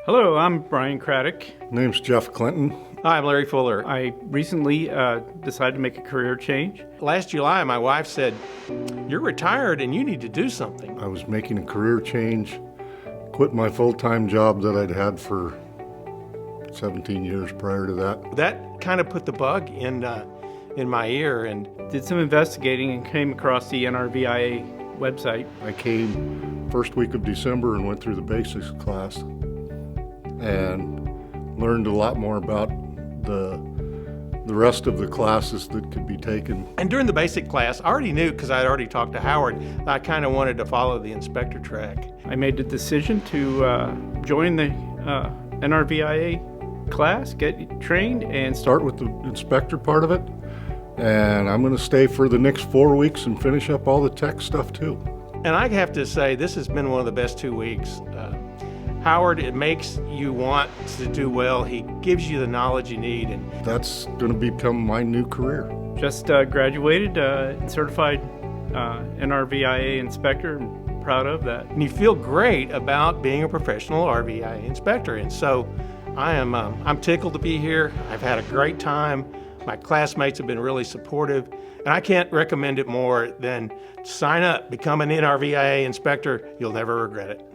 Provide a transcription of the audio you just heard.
Hello, I'm Brian Craddock. Name's Jeff Clinton. Hi, I'm Larry Fuller. I recently decided to make a career change. Last July, my wife said, "You're retired and you need to do something." I was making a career change, quit my full-time job that I'd had for 17 years prior to that. That kind of put the bug in my ear, and Did some investigating and came across the NRVIA website. I came first week of December and went through the basics class and learned a lot more about the rest of the classes that could be taken. and during the basic class, I already knew, because I'd already talked to Howard, that I kind of wanted to follow the inspector track. I made the decision to join the NRVIA class, get trained, and Start with the inspector part of it, and I'm going to stay for the next 4 weeks and finish up all the tech stuff too. And I have to say, this has been one of the best 2 weeks. Howard, it makes you want to do well. He gives you the knowledge you need, and That's going to become my new career. just graduated and certified NRVIA inspector. I'm proud of that. you feel great about being a professional RVIA inspector. And so I'm tickled to be here. I've had a great time. My classmates have been really supportive, and I can't recommend it more than sign up, become an NRVIA inspector. You'll never regret it.